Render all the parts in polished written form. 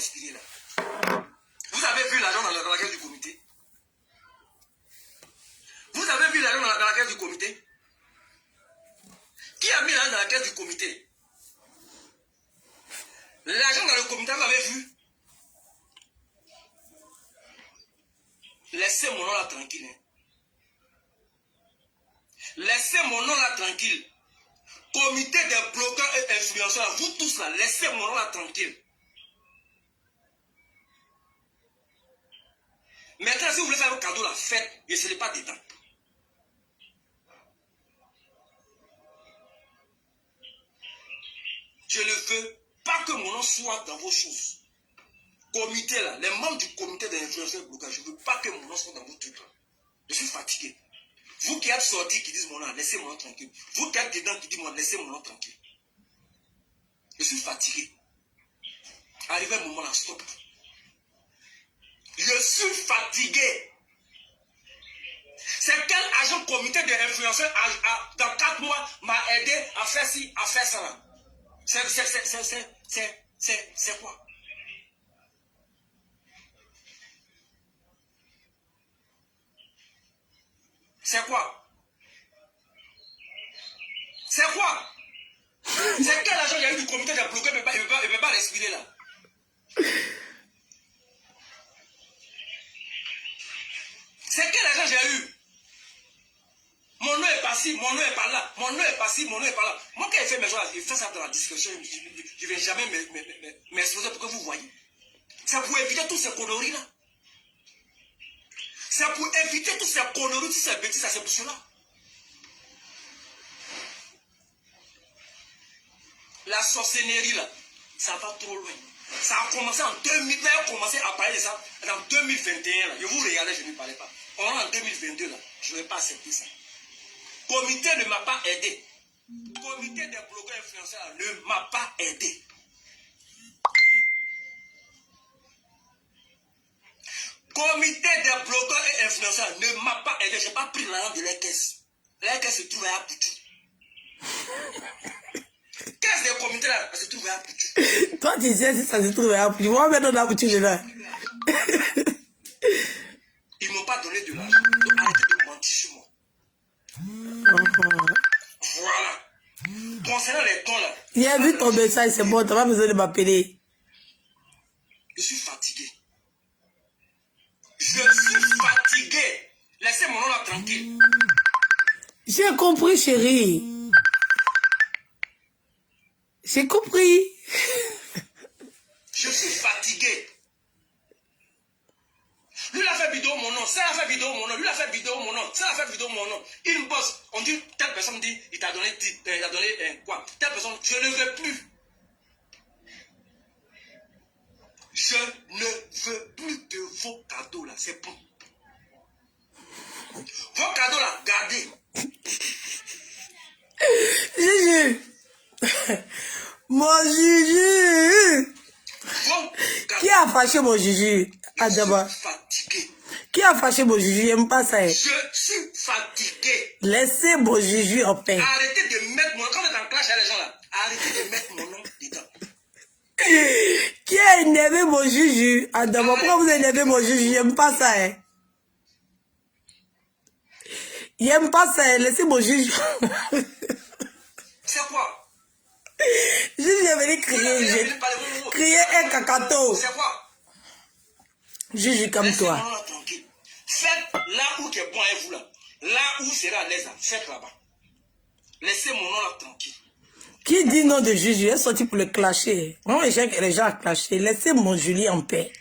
respirer là. Vous avez vu l'argent dans la caisse du comité? Vous avez vu l'argent dans la caisse du comité? Qui a mis l'argent dans la caisse du comité? L'argent dans le comité, vous avez vu? Laissez mon nom là tranquille. Hein. Laissez mon nom là tranquille. Comité des blogueurs et influenceurs, vous tous là, laissez mon nom là tranquille. Maintenant, si vous voulez faire un cadeau, la fête, ne serez pas dedans. Je ne veux pas que mon nom soit dans vos choses. Comité là, les membres du comité des influenceurs blogueurs, je ne veux pas que mon nom soit dans vos trucs là. Je suis fatigué. Vous qui êtes sortis qui disent mon nom, laissez mon nom tranquille. Vous qui êtes dedans qui disent mon nom, laissez mon nom tranquille. Je suis fatigué. Arrivé un moment là, stop. Je suis fatigué. C'est quel agent comité des influenceurs dans 4 mois m'a aidé à faire ci, à faire ça là? C'est quoi? C'est quoi? C'est quoi? C'est quel agent il y a eu du comité de bloquer, il ne peut pas respirer là? C'est quel agent j'ai eu? Mon nom est passé, mon nom est par là, mon nom est passé, mon nom est par là. Moi quand il fait mes choses, il fait ça dans la discussion, je ne vais jamais m'exposer pour que vous voyez. C'est pour éviter toutes ces conneries là. C'est pour éviter toutes ces conneries, toutes ces bêtises, c'est pour cela. La sorcellerie là, ça va trop loin. Ça a commencé en 2000, mais on a commencé à parler de ça en 2021 là. Je vous regardais, je ne parlais pas. On est en 2022 là, je ne vais pas accepter ça. Comité ne m'a pas aidé. Comité des blogueurs influenceurs ne m'a pas aidé. Comité des blogueurs et influenceurs ne m'a pas aidé. Je n'ai pas pris l'argent de la caisse. La caisse se trouve à Poutou. Qu'est-ce que le comité là se trouve à Poutou? Toi, tu sais si ça se trouve à Poutou. Moi, maintenant, dans Poutou, là. Ils ne m'ont pas donné de l'argent. Donc, arrêtez de mentir sur moi. Voilà. Concernant les dons là. Il a vu ton message, c'est bon, tu n'as pas besoin de m'appeler. Je suis fatigué. Je suis fatigué. Laissez mon nom là tranquille. J'ai compris, chérie. J'ai compris. Je suis fatigué. Lui, il a fait vidéo mon nom. Ça a fait vidéo mon nom. Lui, il a fait vidéo mon nom. Ça a fait vidéo mon nom. Il me bosse. On dit, telle personne dit, il t'a donné, quoi? Telle personne, je ne veux plus. Je ne veux plus de vos cadeaux là. C'est bon. Vos cadeaux là, gardez. Juju. Mon Juju. Qui a fâché mon Juju? Adama. Je suis fatigué. Qui a fâché mon Juju? J'aime pas ça. Je suis fatigué. Laissez mon Juju en paix. Arrêtez de mettre mon nom. Quand vous êtes en clash avec les gens là, arrêtez de mettre mon nom dedans. Qui a énervé mon Juju? Adama, pourquoi vous énervez mon Juju? J'aime pas ça. Hein. J'aime pas ça. Laissez mon Juju. C'est quoi? Juju est venu crier. Crier un cacato. C'est quoi? Juju comme toi. Laissez-moi là tranquille. Faites là où qui est bon avec vous là. Là où sera à l'aise, faites là-bas. Laissez mon nom là tranquille. Qui dit non de Juju est sorti pour le clasher. Moi, j'ai que les gens ont clashé. Laissez mon Julie en paix.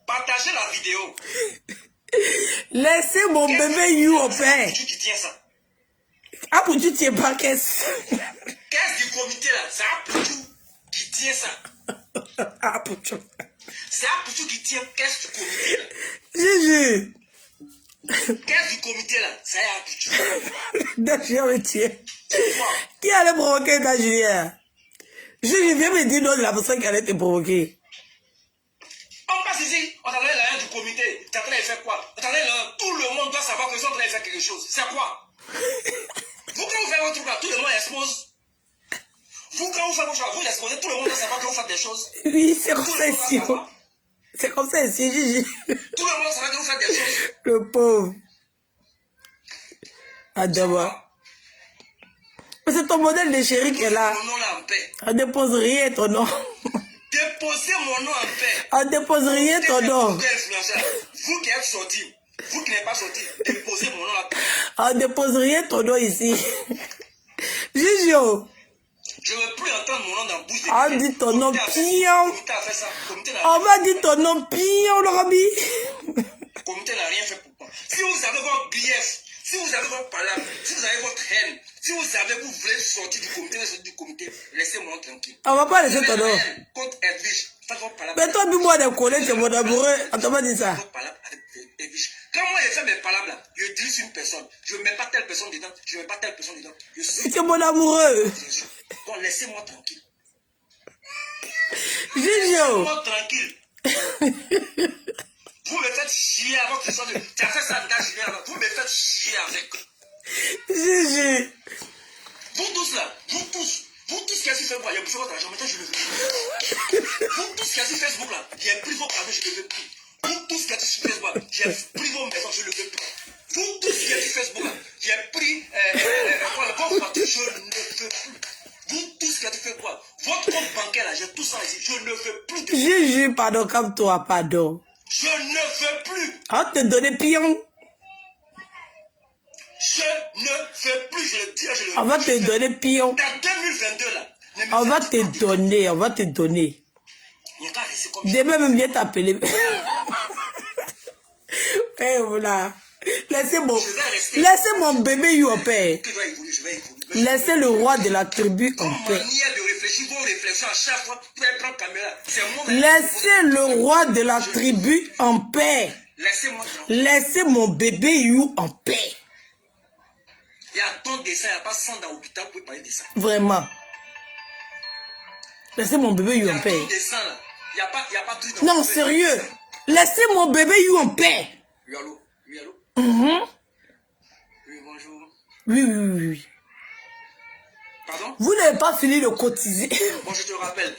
Partagez la vidéo. Laissez mon bébé You en paix. C'est qui tient ça? Ah, pour tu tiens pas qu'est-ce? Qu'est-ce du comité là? C'est Apoutou qui tient ça. Ah, pour tu. C'est Apoutou qui tient qu'est-ce du comité là? Juju. Qu'est-ce du comité là? C'est Apoutou. D'accord, tiens. Qui allait provoquer ta Julien? Juju, viens me dire non de la personne qui allait te provoquer. On passe ici, on t'entendait l'argent du comité. Tu es en train de faire quoi? On t'entendait tout le monde doit savoir que sont en train de faire quelque chose. C'est quoi? Vous, quand vous faites votre truc là, tout le monde expose. Vous, quand vous faites vos choses, vous exposez, tout le monde doit savoir que vous faites des choses. Oui, c'est comme Tout le ça monde doit ici. savoir. C'est comme ça ici, Gigi. Tout le monde doit savoir que vous faites des choses. Le pauvre. Adama. Ça Mais c'est ton modèle de chéri qui est là. mon nom là en paix. On dépose rien ton nom. Déposez mon nom en paix. On dépose rien ton nom. Vous qui êtes sortis, vous qui n'êtes pas sortis, déposez mon nom là. On dépose rien ton nom ici. Gigio. Je ne veux plus entendre mon nom dans la bouche de On dit ton nom pion. Comité a fait ça. On va dire ton nom pion, le Rabbi. Le comité n'a rien fait pour moi. Si vous avez votre grief, si vous avez votre palabre, si vous avez votre haine, si vous voulez sortir du comité, laissez mon nom tranquille. On va pas laisser ton nom. Contre Edwige, faites votre palabre. Mais toi, dis-moi des collègues, c'est mon amoureux. On t'a pas dit ça. Votre palabre avec Edwige. Quand moi je fais mes palabres là, je dirige une personne. Je ne mets pas telle personne dedans, je ne mets pas telle personne dedans. Je suis C'est mon amoureux. Jésus. Donc laissez-moi tranquille. Gigio. Laissez-moi tranquille. Vous me faites chier avec ce genre de... Tu as fait ça dans Julien avant. Vous me faites chier avec. Gigi. Vous tous là, vous tous qui êtes sur Facebook, il y a plus votre argent, maintenant je le veux. Vous tous qui êtes sur Facebook là, j'ai pris vos cadeaux, je ne le veux plus. Vous tous qui êtes sur Facebook, j'ai pris vos maisons, je ne le veux plus. Vous tous qui êtes sur Facebook là, j'ai pris vos factures, je ne le veux plus. Vous tous qui êtes sur Facebook, votre compte bancaire là, j'ai tout ça ici, je ne veux plus de... Gigi, pardon, comme toi, pardon. Je ne veux plus. On te donne pion. Je ne veux plus, je le dis, je le veux. On va te donner pion. Dans 2022 là, On va te donner, on va te donner. Demain même viens t'appeler. Eh voilà. Laissez mon bébé you en paix. Laissez le roi de la tribu en paix. Laissez le roi de la tribu en paix. Laissez mon bébé you en paix. Il y a ton dessin, il n'y a pas 100 dans l'hôpital, vous pouvez parler de ça. Vraiment. Laissez mon bébé you en paix. Il n'y a pas de truc. Non, sérieux. Laissez mon bébé you en paix. Oui, allô? Oui, allô? Oui, bonjour. Oui. Pardon? Vous n'avez pas fini de cotiser. Bon, je te rappelle.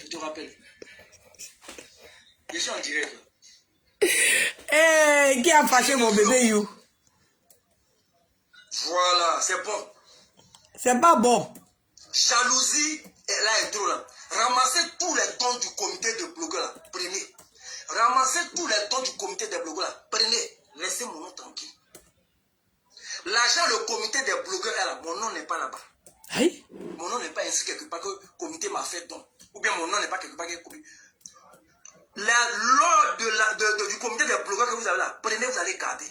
Je suis en direct. Eh, qui a fâché mon bébé you? Voilà, c'est bon. C'est pas bon. Jalousie, là est trop là. Ramassez tous les dons du comité de blogueurs là. Prenez. Ramassez tous les dons du comité des blogueurs là. Prenez. Laissez mon nom tranquille. L'argent, le comité des blogueurs est là. Mon nom n'est pas là-bas. Aïe. Mon nom n'est pas inscrit quelque part que le comité m'a fait don. Ou bien mon nom n'est pas quelque part que le comité. L'ordre du comité des blogueurs que vous avez là, prenez, vous allez garder.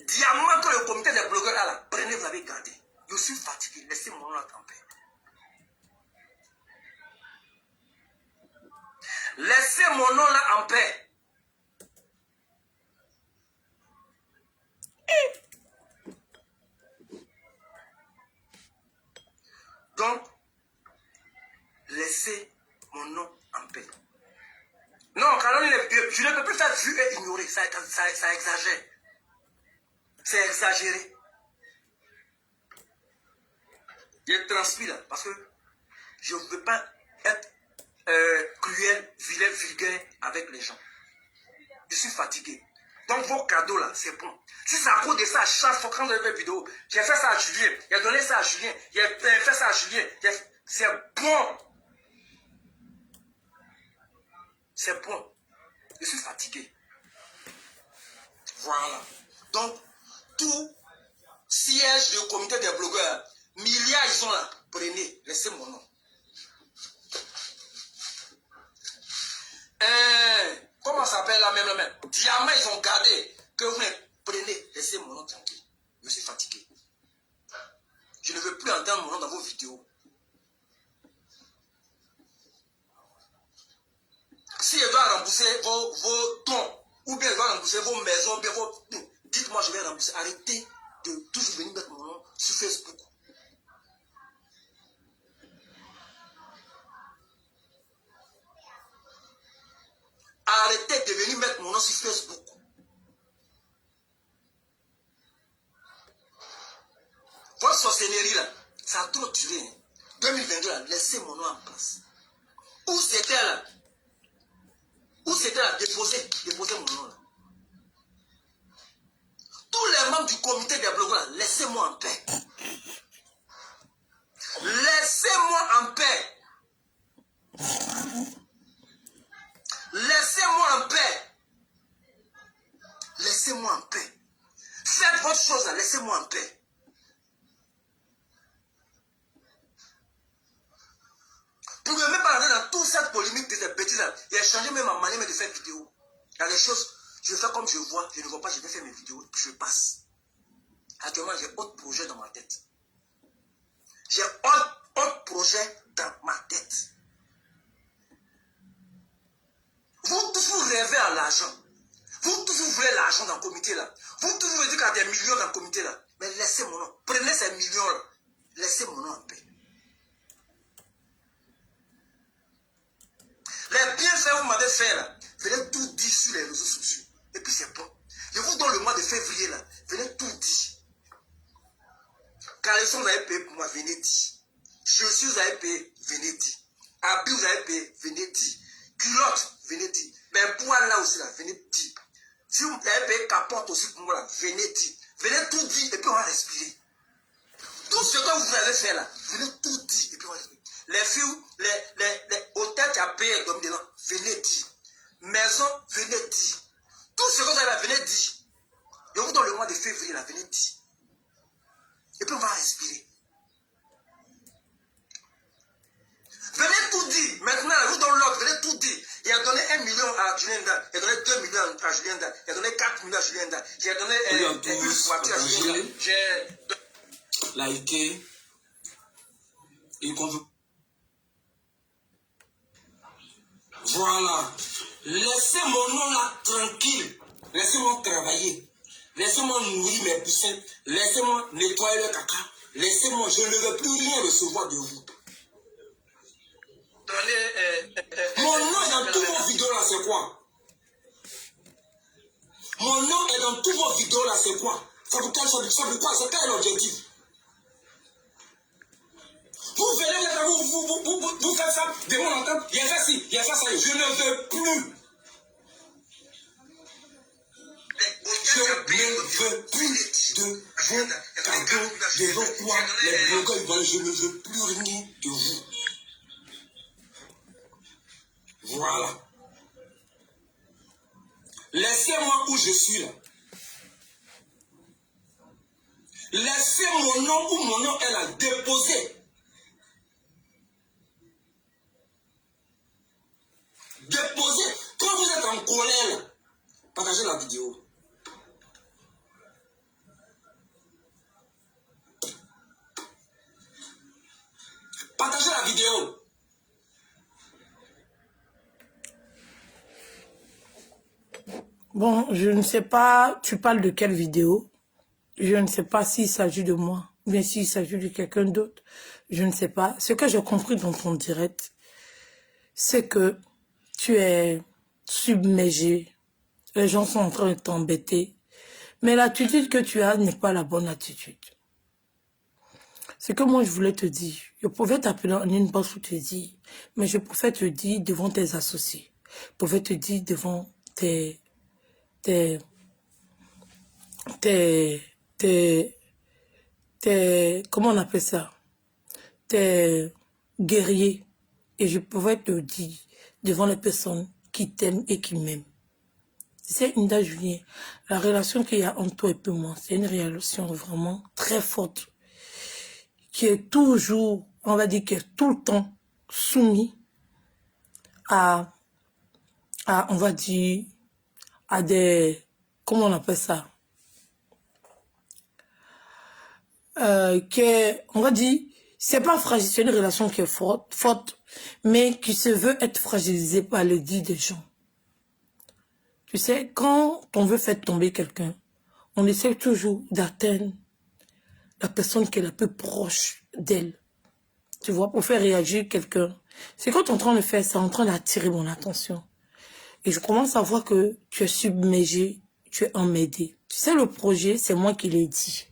Diamant que le comité des blogueurs a là, prenez, vous allez garder. Je suis fatigué, laissez mon nom là en paix. Laissez mon nom là en paix. Donc, laissez mon nom en paix. Non, Caroline, je ne peux plus faire vu et ignorer. Ça exagère. C'est exagéré. Je transpire là, parce que je ne veux pas être cruel, vilain, vulgaire avec les gens. Je suis fatigué. Donc vos cadeaux là, c'est bon. Si c'est à cause de ça, à chaque fois quand vous avez une vidéo, j'ai fait ça à Julien, j'ai donné ça à Julien, j'ai fait ça à Julien, c'est bon. C'est bon. Je suis fatigué. Voilà. Donc, tout siège du comité des blogueurs, milliards ils sont là. Prenez, laissez mon nom. Comment ça s'appelle la même? Diamant, ils ont gardé. Que vous prenez, laissez mon nom tranquille. Je suis fatigué. Je ne veux plus entendre mon nom dans vos vidéos. Si je dois rembourser vos dons, ou bien je dois rembourser vos maisons, bien dites-moi, je vais rembourser. Arrêtez de toujours venir mettre mon nom sur Facebook. Arrêtez de venir mettre mon nom sur Facebook. Votre sorcellerie là, ça a trop duré. 2022, là, laissez mon nom en place. Où c'était là? Où c'était là? Déposez mon nom là. Tous les membres du comité des blogueurs, laissez-moi en paix. Laissez-moi en paix. Laissez-moi en paix. Laissez-moi en paix. Faites votre chose là, laissez-moi en paix. Pour ne même pas rentrer dans toute cette polémique de ces bêtises là, il a changé même ma manière de faire vidéo. Il y a des choses, je fais comme je vois, je ne vois pas, je vais faire mes vidéos, puis je passe. Actuellement, j'ai autre projet dans ma tête. J'ai autre projet dans ma tête. Vous toujours rêvez à l'argent. Vous toujours voulez l'argent dans le comité là. Vous toujours voulez dire qu'il y a des millions dans le comité là. Mais laissez mon nom. Prenez ces millions là. Laissez mon nom en paix. Les bienfaits que vous m'avez fait là, venez tout dire sur les réseaux sociaux. Et puis c'est bon. Je vous donne le mois de février là. Venez tout dire. Caleçon, vous avez payé pour moi, venez dire. Chaussures, vous avez payé, venez dire. Habits, vous avez payé, venez dire. Culottes, venez dire. Mais poils là aussi là, venez dire. Si vous avez payé capote aussi pour moi là, venez dire. Venez tout dire et puis on va respirer. Tout ce que vous avez fait là, venez tout dire et puis on va respirer. Les filles, les hôtels qui a payé comme des gens, venez dire. Maison, venez dire. Tout ce que vous avez là, venez dire. Et vous dans le mois de février là, venez dire. Et puis on va respirer. Venez tout dire. Maintenant, vous dans l'autre, venez tout dire. Il a donné 1 million à Julienda. Il a donné 2 millions à Julienda. Il a donné 4 millions à Julienda. J'ai donné une voiture à Julienda. J'ai liké. Et qu'on veut. Voilà. Laissez mon nom là tranquille. Laissez-moi travailler. Laissez-moi nourrir mes poussins. Laissez-moi nettoyer le caca. Laissez-moi, je ne veux plus rien recevoir de vous. Mon nom est dans tous vos vidéos là, c'est quoi? Mon nom est dans tous vos vidéos là, c'est quoi? Ça vous quoi? C'est quel objectif? Vous venez, vous faites ça, de mon entente, il y a fait ci, il y a fait ça, je ne veux plus. Je ne veux plus de vos cadeaux, de vos quoi, les blogueurs, je ne veux plus rien de vous. Voilà. Laissez-moi où je suis là. Laissez mon nom où mon nom est là, déposé. Déposé. Quand vous êtes en colère là, partagez la vidéo. Partagez la vidéo. Bon, je ne sais pas, tu parles de quelle vidéo? Je ne sais pas s'il s'agit de moi, ou bien s'il s'agit de quelqu'un d'autre. Je ne sais pas. Ce que j'ai compris dans ton direct, c'est que tu es submergé. Les gens sont en train de t'embêter. Mais l'attitude que tu as n'est pas la bonne attitude. Ce que moi je voulais te dire, je pouvais t'appeler en une bosse ou te dire, mais je pouvais te dire devant tes associés. Je pouvais te dire devant comment on appelle ça? Tes guerriers. Et je pouvais te dire devant les personnes qui t'aiment et qui m'aiment. C'est Inda Julien. La relation qu'il y a entre toi et moi, c'est une relation vraiment très forte. Qui est toujours, on va dire, qui est tout le temps soumis à on va dire, à des, comment on appelle ça? On va dire, c'est pas fragile, c'est une relation qui est forte, mais qui se veut être fragilisée par le dit des gens. Tu sais, quand on veut faire tomber quelqu'un, on essaie toujours d'atteindre la personne qui est la plus proche d'elle. Tu vois, pour faire réagir quelqu'un. C'est quand tu es en train de faire ça, en train d'attirer mon attention. Et je commence à voir que tu es submergé, tu es emmêlé. Tu sais, le projet, c'est moi qui l'ai dit.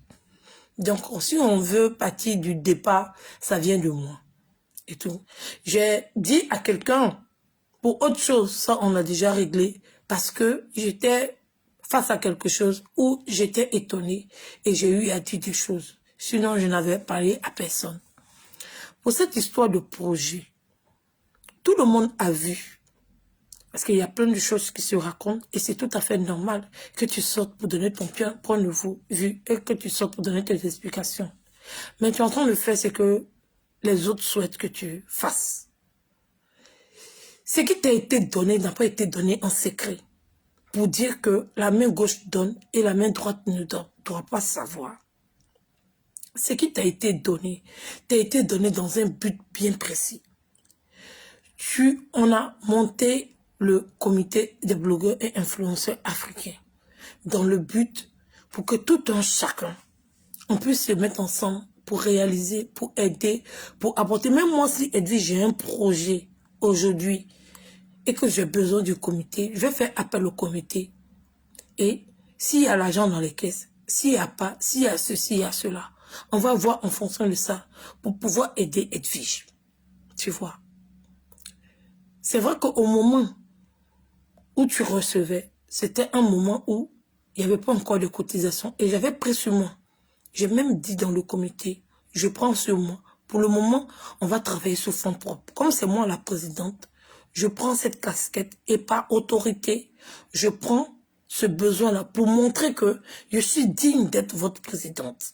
Donc, si on veut partir du départ, ça vient de moi. et tout. J'ai dit à quelqu'un, pour autre chose, ça on a déjà réglé, parce que j'étais face à quelque chose où j'étais étonnée et j'ai eu à dire des choses. Sinon, je n'avais parlé à personne. Pour cette histoire de projet, tout le monde a vu. Parce qu'il y a plein de choses qui se racontent et c'est tout à fait normal que tu sortes pour donner ton point de vue et que tu sortes pour donner tes explications. Mais tu es en train de faire ce que les autres souhaitent que tu fasses. Ce qui t'a été donné n'a pas été donné en secret. Pour dire que la main gauche donne et la main droite ne doit pas savoir. Ce qui t'a été donné dans un but bien précis. On a monté le comité des blogueurs et influenceurs africains dans le but pour que tout un chacun, on puisse se mettre ensemble pour réaliser, pour aider, pour apporter. Même moi, si Edwige, j'ai un projet aujourd'hui et que j'ai besoin du comité, je vais faire appel au comité. Et s'il y a l'argent dans les caisses, s'il n'y a pas, s'il y a ceci, il y a cela, on va voir en fonction de ça pour pouvoir aider Edwige. Tu vois. C'est vrai qu'au moment où tu recevais, c'était un moment où il n'y avait pas encore de cotisation. Et j'avais pris sur moi. J'ai même dit dans le comité, je prends sur moi. Pour le moment, on va travailler sous fonds propres. Comme c'est moi la présidente, je prends cette casquette et par autorité, je prends ce besoin-là pour montrer que je suis digne d'être votre présidente.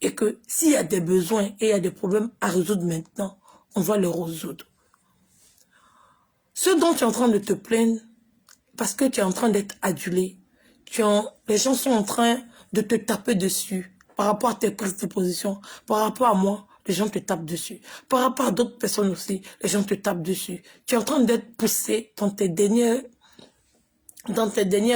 Et que s'il y a des besoins et il y a des problèmes à résoudre maintenant, on va les résoudre. Ce dont tu es en train de te plaindre, parce que tu es en train d'être adulé, les gens sont en train de te taper dessus par rapport à tes prises de position, par rapport à moi, les gens te tapent dessus. Par rapport à d'autres personnes aussi, les gens te tapent dessus. Tu es en train d'être poussé dans tes derniers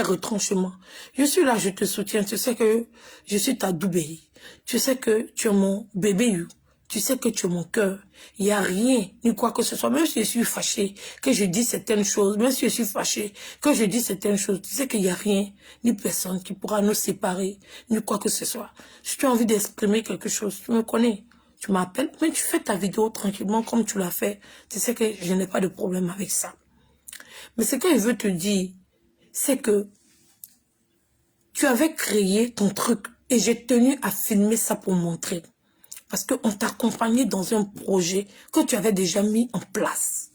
retranchements. Je suis là, je te soutiens. Tu sais que je suis ta doubéi. Tu sais que tu es mon bébé. Tu sais que tu es mon cœur. Il n'y a rien, ni quoi que ce soit. Même si je suis fâchée, que je dis certaines choses, même si je suis fâchée, que je dis certaines choses, tu sais qu'il n'y a rien, ni personne qui pourra nous séparer, ni quoi que ce soit. Si tu as envie d'exprimer quelque chose, tu me connais. Tu m'appelles, mais tu fais ta vidéo tranquillement comme tu l'as fait. Tu sais que je n'ai pas de problème avec ça. Mais ce que je veux te dire, c'est que tu avais créé ton truc et j'ai tenu à filmer ça pour montrer. Parce qu'on t'a accompagné dans un projet que tu avais déjà mis en place.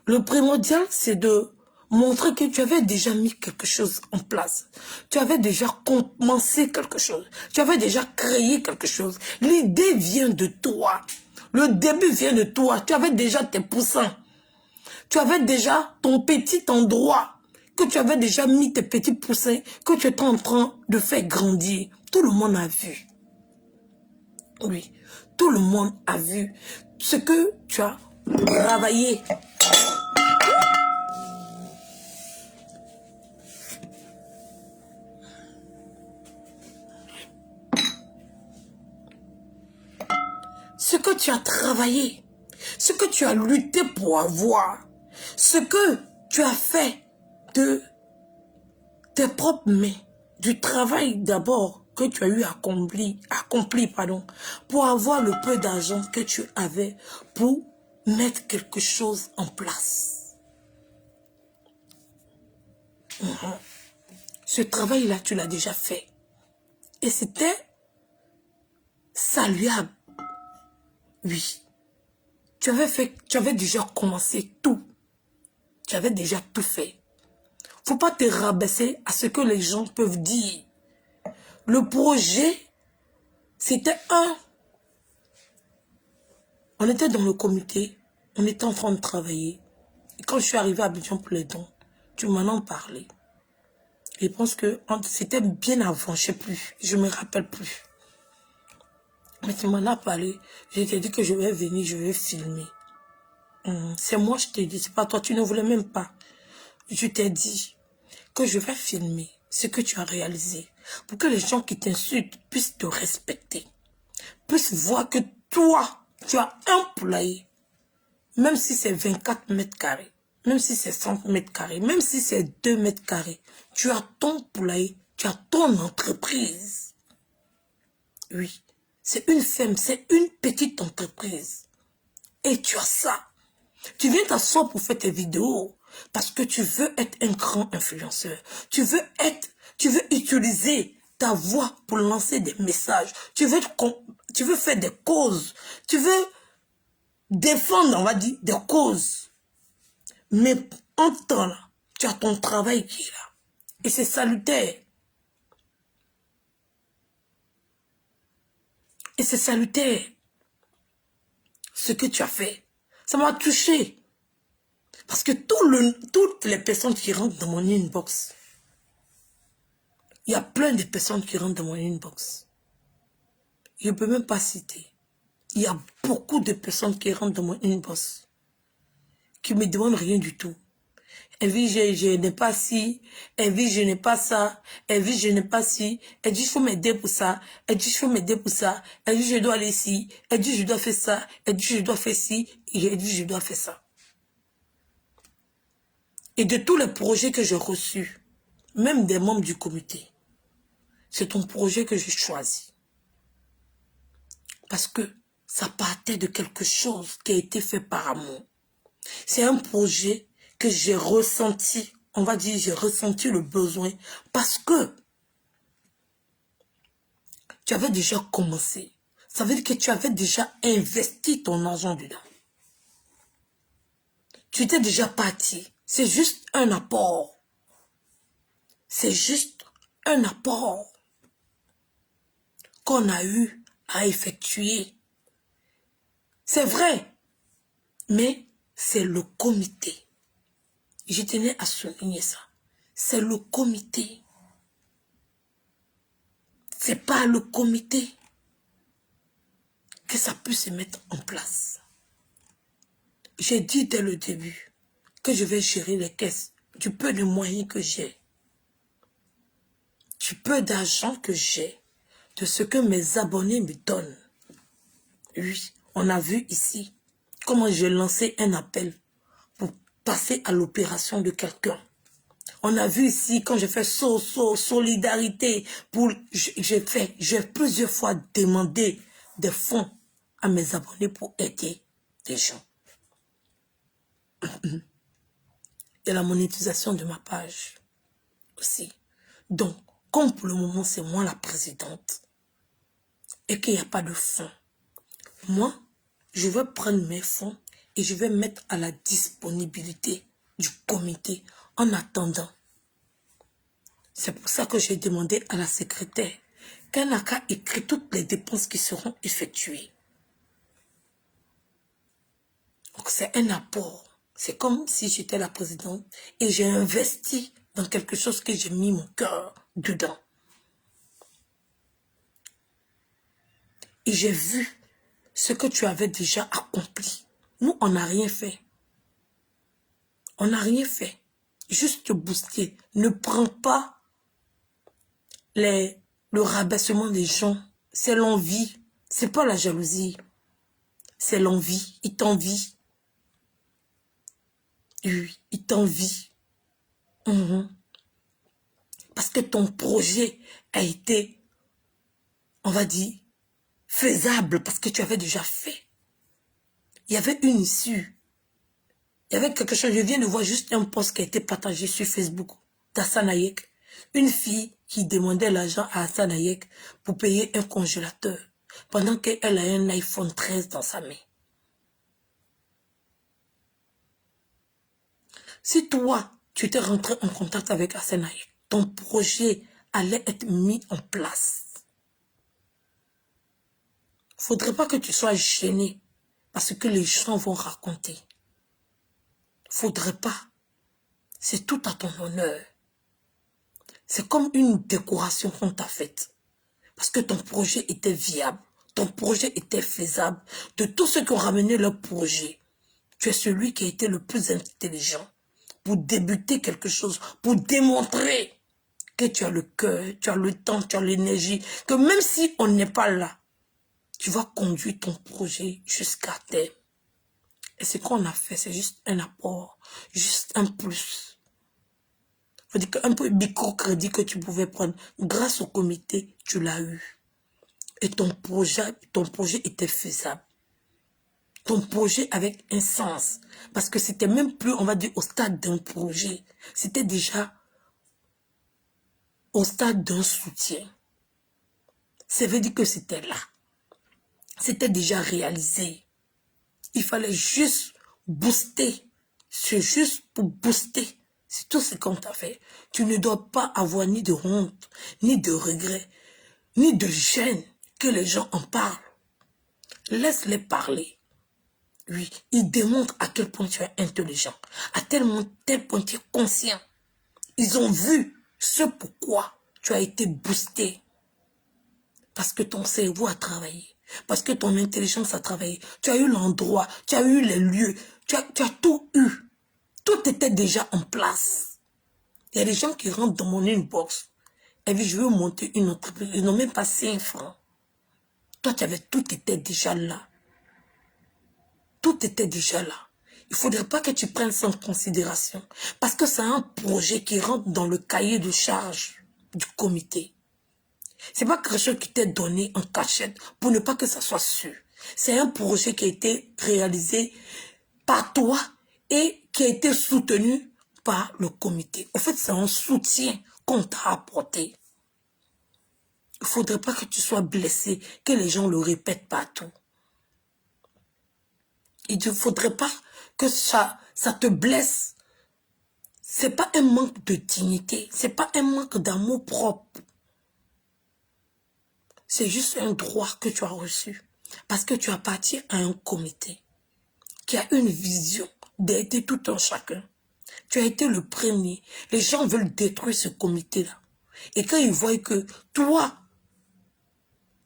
Le primordial, c'est de montrer que tu avais déjà mis quelque chose en place. Tu avais déjà commencé quelque chose. Tu avais déjà créé quelque chose. L'idée vient de toi. Le début vient de toi. Tu avais déjà tes poussins. Tu avais déjà ton petit endroit. Que tu avais déjà mis tes petits poussins. Que tu étais en train de faire grandir. Tout le monde a vu. Oui, tout le monde a vu ce que tu as travaillé. Ce que tu as travaillé, ce que tu as lutté pour avoir, ce que tu as fait de tes propres mains, du travail d'abord que tu as eu accompli, pour avoir le peu d'argent que tu avais pour mettre quelque chose en place. Ce travail-là, tu l'as déjà fait. Et c'était saluable. Oui. Tu avais déjà commencé tout. Tu avais déjà tout fait. Faut pas te rabaisser à ce que les gens peuvent dire. Le projet, c'était on était dans le comité, on était en train de travailler. Et quand je suis arrivée à Abidjan pour les dons, tu m'en as parlé. Je pense que c'était bien avant, je ne sais plus, je ne me rappelle plus. Mais tu m'en as parlé, je t'ai dit que je vais venir, je vais filmer. C'est moi, je t'ai dit, c'est pas toi, tu ne voulais même pas. Je t'ai dit que je vais filmer ce que tu as réalisé pour que les gens qui t'insultent puissent te respecter, puissent voir que toi, tu as un poulailler, même si c'est 24 mètres carrés, même si c'est 100 mètres carrés, même si c'est 2 mètres carrés, tu as ton poulailler, tu as ton entreprise. Oui, c'est une ferme, c'est une petite entreprise. Et tu as ça. Tu viens t'asseoir pour faire tes vidéos parce que tu veux être un grand influenceur. Tu veux utiliser ta voix pour lancer des messages. Tu veux faire des causes. Tu veux défendre, on va dire, des causes. Mais en temps là, tu as ton travail qui est là. Et c'est salutaire. Et c'est salutaire. Ce que tu as fait. Ça m'a touché. Parce que toutes les personnes qui rentrent dans mon inbox, il y a plein de personnes qui rentrent dans mon inbox. Je ne peux même pas citer. Il y a beaucoup de personnes qui rentrent dans mon inbox, qui ne me demandent rien du tout. Elle dit, je n'ai pas ci. Elle dit, je n'ai pas ça. Elle dit, je n'ai pas ci. Elle dit, il faut m'aider pour ça. Elle dit, il faut m'aider pour ça. Elle dit, je dois aller ici. Elle dit, je dois faire ça. Elle dit, je dois faire ci. Et elle dit, je dois faire ça. Et de tous les projets que j'ai reçus, même des membres du comité, c'est ton projet que j'ai choisi. Parce que ça partait de quelque chose qui a été fait par amour. C'est un projet que j'ai ressenti, on va dire, j'ai ressenti le besoin parce que tu avais déjà commencé. Ça veut dire que tu avais déjà investi ton argent dedans. Tu étais déjà parti. C'est juste un apport. C'est juste un apport qu'on a eu à effectuer. C'est vrai, mais c'est le comité. Je tenais à souligner ça. C'est le comité. C'est pas le comité que ça peut se mettre en place. J'ai dit dès le début que je vais gérer les caisses du peu de moyens que j'ai, du peu d'argent que j'ai, de ce que mes abonnés me donnent. Oui, on a vu ici comment j'ai lancé un appel pour passer à l'opération de quelqu'un. On a vu ici quand j'ai fait solidarité pour j'ai plusieurs fois demandé des fonds à mes abonnés pour aider des gens. Et la monétisation de ma page aussi. Donc, comme pour le moment c'est moi la présidente et qu'il n'y a pas de fonds, moi, je vais prendre mes fonds et je vais mettre à la disponibilité du comité en attendant. C'est pour ça que j'ai demandé à la secrétaire qu'elle n'a qu'à écrire toutes les dépenses qui seront effectuées. Donc c'est un apport. C'est comme si j'étais la présidente et j'ai investi dans quelque chose que j'ai mis mon cœur dedans. Et j'ai vu ce que tu avais déjà accompli. Nous, on n'a rien fait. On n'a rien fait. Juste te booster. Ne prends pas le rabaissement des gens. C'est l'envie. C'est pas la jalousie. C'est l'envie. Ils t'envient. Oui, ils t'envient. Parce que ton projet a été, on va dire, faisable parce que tu avais déjà fait. Il y avait une issue. Il y avait quelque chose. Je viens de voir juste un post qui a été partagé sur Facebook d'Hassan Hayek. Une fille qui demandait l'argent à Hassan Hayek pour payer un congélateur pendant qu'elle a un iPhone 13 dans sa main. Si toi, tu t'es rentré en contact avec Hassan Hayek, ton projet allait être mis en place. Il ne faudrait pas que tu sois gêné parce que les gens vont raconter. Il ne faudrait pas. C'est tout à ton honneur. C'est comme une décoration qu'on t'a faite. Parce que ton projet était viable. Ton projet était faisable. De tous ceux qui ont ramené leur projet, tu es celui qui a été le plus intelligent pour débuter quelque chose, pour démontrer que tu as le cœur, tu as le temps, tu as l'énergie, que même si on n'est pas là, tu vas conduire ton projet jusqu'à terme. Et ce qu'on a fait, c'est juste un apport, juste un plus. Faut dire qu'un peu microcrédit que tu pouvais prendre, grâce au comité, tu l'as eu. Et ton projet était faisable. ton projet avec un sens. Parce que c'était même plus, on va dire, au stade d'un projet. C'était déjà au stade d'un soutien. Ça veut dire que c'était là. C'était déjà réalisé. Il fallait juste booster. C'est juste pour booster. C'est tout ce qu'on t'a fait. Tu ne dois pas avoir ni de honte, ni de regret, ni de gêne que les gens en parlent. Laisse-les parler. Oui, ils démontrent à quel point tu es intelligent, à tel point tu es conscient. Ils ont vu ce pourquoi tu as été boosté. Parce que ton cerveau a travaillé. Parce que ton intelligence a travaillé. Tu as eu l'endroit, tu as eu les lieux, tu as tout eu. Tout était déjà en place. Il y a des gens qui rentrent dans mon inbox. Et puis je veux monter une entreprise. Ils n'ont même pas 5 francs. Toi, tu avais tout était déjà là. Tout était déjà là. Il ne faudrait pas que tu prennes ça en considération. Parce que c'est un projet qui rentre dans le cahier de charge du comité. C'est pas quelque chose qui t'est donné en cachette pour ne pas que ça soit sûr. C'est un projet qui a été réalisé par toi et qui a été soutenu par le comité. En fait, c'est un soutien qu'on t'a apporté. Il ne faudrait pas que tu sois blessé, que les gens le répètent partout. Il ne faudrait pas que ça te blesse. Ce n'est pas un manque de dignité, ce n'est pas un manque d'amour propre. C'est juste un droit que tu as reçu. Parce que tu appartiens à un comité qui a une vision d'aider tout un chacun. Tu as été le premier. Les gens veulent détruire ce comité-là. Et quand ils voient que toi,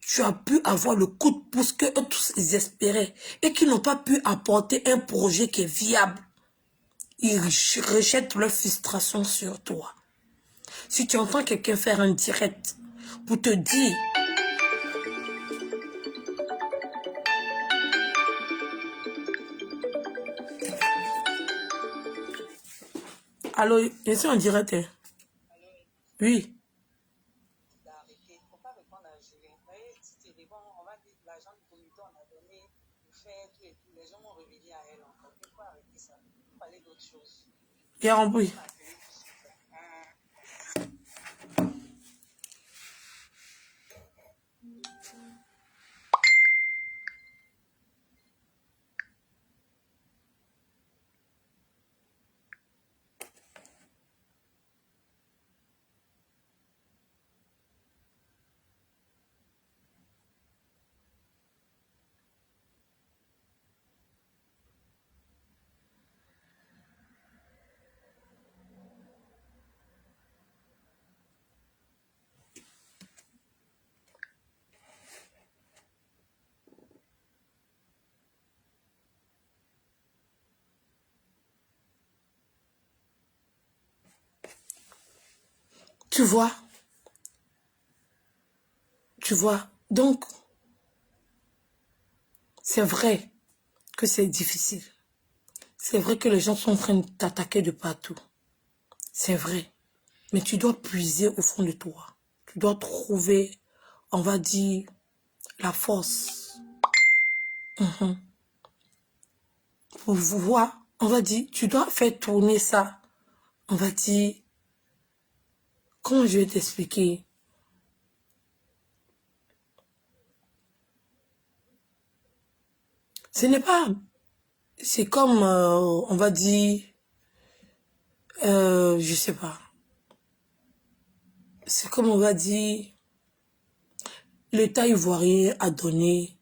tu as pu avoir le coup de pouce que eux tous ils espéraient et qu'ils n'ont pas pu apporter un projet qui est viable, ils rejettent leur frustration sur toi. Si tu entends quelqu'un faire un direct pour te dire allô, je suis en direct. Hein? Oui. Il y a un bruit. Tu vois, donc, c'est vrai que c'est difficile. C'est vrai que les gens sont en train de t'attaquer de partout. C'est vrai. Mais tu dois puiser au fond de toi. Tu dois trouver, on va dire, la force. Pour voir, on va dire, tu dois faire tourner ça. On va dire, comment je vais t'expliquer? Ce n'est pas, c'est comme, on va dire, je sais pas. C'est comme on va dire, l'État ivoirien a donné,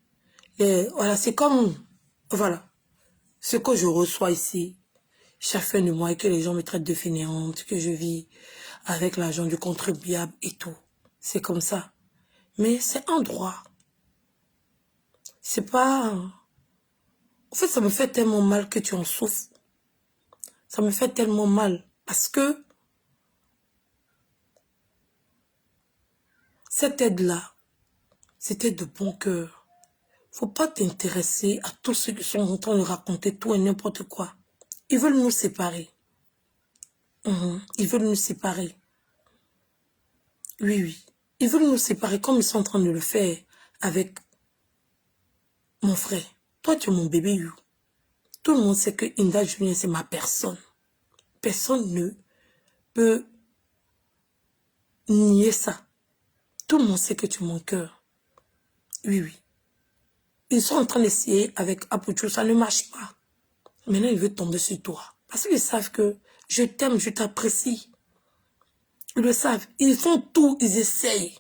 voilà, c'est comme, voilà, ce que je reçois ici, chaque fin de mois, et que les gens me traitent de fainéante, que je vis avec l'argent du contribuable et tout. C'est comme ça. Mais c'est un droit. C'est pas... En fait, ça me fait tellement mal que tu en souffres. Ça me fait tellement mal. Parce que cette aide-là, c'était de bon cœur. Faut pas t'intéresser à tous ceux qui sont en train de raconter tout et n'importe quoi. Ils veulent nous séparer. Ils veulent nous séparer. Oui, oui. Ils veulent nous séparer comme ils sont en train de le faire avec mon frère. Toi, tu es mon bébé You. Tout le monde sait que Inda Julien, c'est ma personne. Personne ne peut nier ça. Tout le monde sait que tu es mon cœur. Oui, oui. Ils sont en train d'essayer avec Apucho, ça ne marche pas. Maintenant, ils veulent tomber sur toi. Parce qu'ils savent que je t'aime, je t'apprécie. Ils le savent. Ils font tout, ils essayent.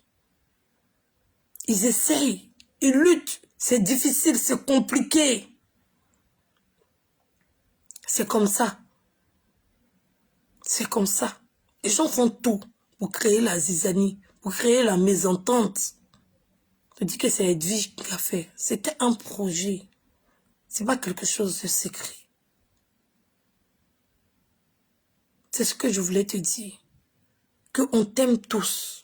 Ils essayent. Ils luttent. C'est difficile, c'est compliqué. C'est comme ça. C'est comme ça. Les gens font tout pour créer la zizanie, pour créer la mésentente. Je dis que c'est Edwige qui a fait. C'était un projet. C'est pas quelque chose de secret. C'est ce que je voulais te dire. Qu'on t'aime tous.